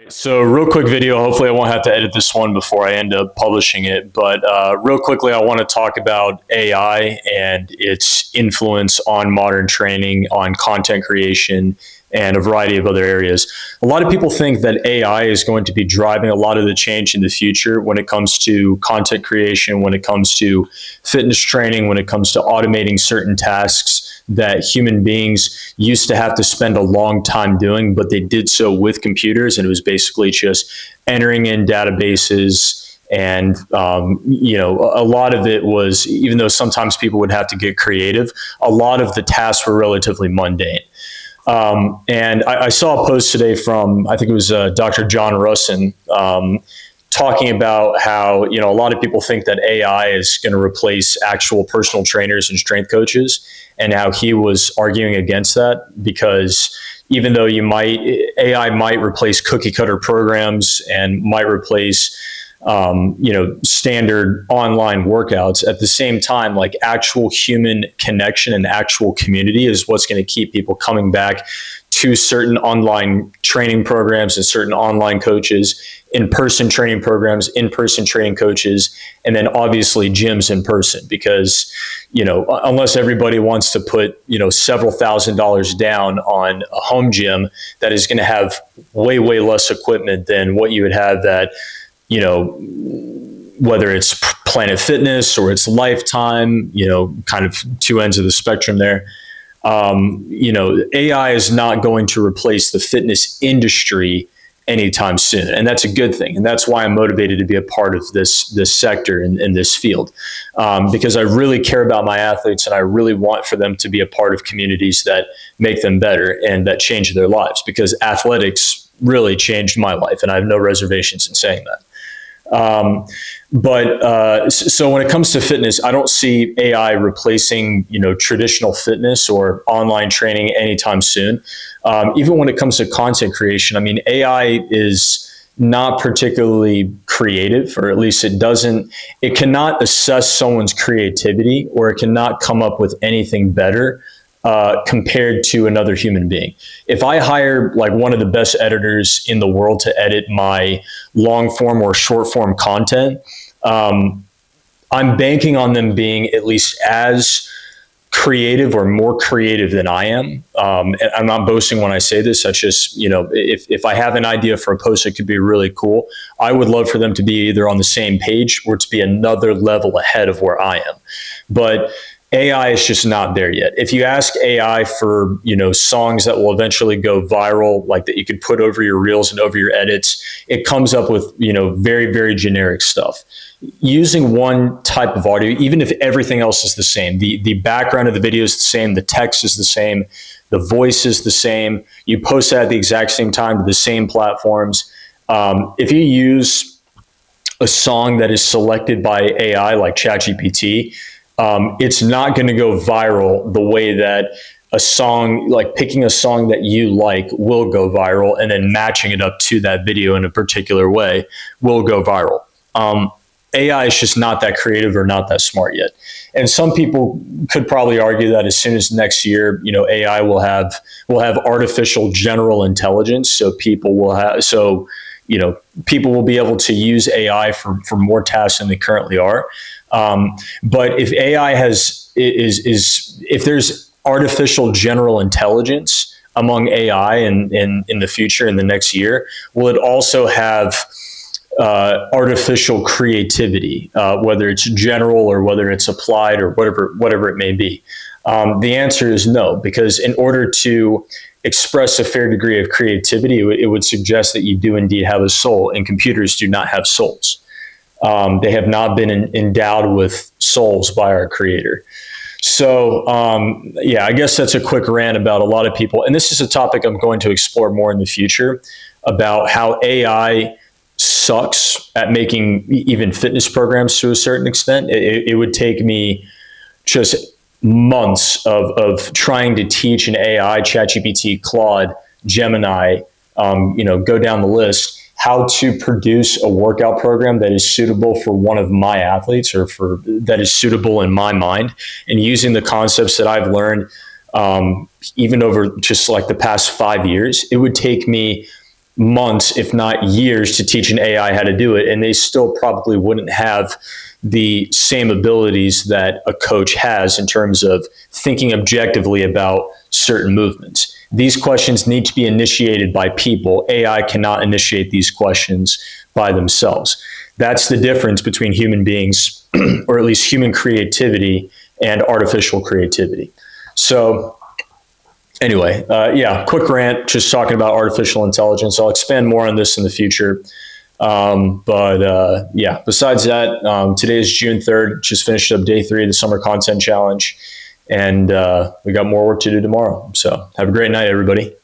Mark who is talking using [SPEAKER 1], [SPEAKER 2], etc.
[SPEAKER 1] So real quick video, hopefully I won't have to edit this one before I end up publishing it, but real quickly I want to talk about AI and its influence on modern training, on content creation, and a variety of other areas. A lot of people think that AI is going to be driving a lot of the change in the future when it comes to content creation, when it comes to fitness training, when it comes to automating certain tasks that human beings used to have to spend a long time doing, but they did so with computers, and it was basically just entering in databases. And a lot of it was, even though sometimes people would have to get creative, a lot of the tasks were relatively mundane. And I saw a post today from, I think it was Dr. John Russin, talking about how, a lot of people think that AI is going to replace actual personal trainers and strength coaches, and how he was arguing against that, because even though AI might replace cookie cutter programs and might replace standard online workouts, at the same time, like, actual human connection and actual community is what's going to keep people coming back to certain online training programs and certain online coaches, in-person training programs, in-person training coaches, and then obviously gyms in person, because, unless everybody wants to put, several $1,000s down on a home gym that is going to have way, way less equipment than what you would have at, whether it's Planet Fitness or it's Lifetime, kind of two ends of the spectrum there. AI is not going to replace the fitness industry anytime soon, and that's a good thing. And that's why I'm motivated to be a part of this sector in this field, because I really care about my athletes, and I really want for them to be a part of communities that make them better and that change their lives, because athletics really changed my life, and I have no reservations in saying that. So when it comes to fitness, I don't see AI replacing, traditional fitness or online training anytime soon. Even when it comes to content creation, AI is not particularly creative, or at least it cannot assess someone's creativity, or it cannot come up with anything better compared to another human being. If I hire like one of the best editors in the world to edit my long form or short form content, I'm banking on them being at least as creative or more creative than I am. And I'm not boasting when I say this. That's just, if I have an idea for a post that could be really cool, I would love for them to be either on the same page or to be another level ahead of where I am. But AI is just not there yet. If you ask AI for, songs that will eventually go viral, like that you could put over your reels and over your edits, it comes up with, very, very generic stuff. Using one type of audio, even if everything else is the same, the background of the video is the same, the text is the same, the voice is the same, you post that at the exact same time to the same platforms. If you use a song that is selected by AI like ChatGPT, it's not going to go viral the way that a song, like picking a song that you like, will go viral, and then matching it up to that video in a particular way will go viral. AI is just not that creative or not that smart yet. And some people could probably argue that as soon as next year, AI will have artificial general intelligence. So people will be able to use AI for more tasks than they currently are. But if AI if there's artificial general intelligence among AI in the future, in the next year, will it also have artificial creativity, whether it's general or whether it's applied or whatever it may be? The answer is no, because in order to express a fair degree of creativity, it would suggest that you do indeed have a soul, and computers do not have souls. They have not been endowed with souls by our creator. So, I guess that's a quick rant about a lot of people. And this is a topic I'm going to explore more in the future, about how AI sucks at making even fitness programs to a certain extent. It would take me just months of trying to teach an AI, ChatGPT, Claude, Gemini, go down the list, how to produce a workout program that is suitable for one of my athletes, or that is suitable in my mind, and using the concepts that I've learned even over just like the past 5 years. It would take me months, if not years, to teach an AI how to do it, and they still probably wouldn't have the same abilities that a coach has in terms of thinking objectively about certain movements. These questions need to be initiated by people. AI cannot initiate these questions by themselves. That's the difference between human beings, or at least human creativity, and artificial creativity. So anyway, quick rant, just talking about artificial intelligence. I'll expand more on this in the future. Besides that, today is June 3rd, just finished up day 3 of the Summer Content Challenge, and we got more work to do tomorrow. So have a great night, everybody.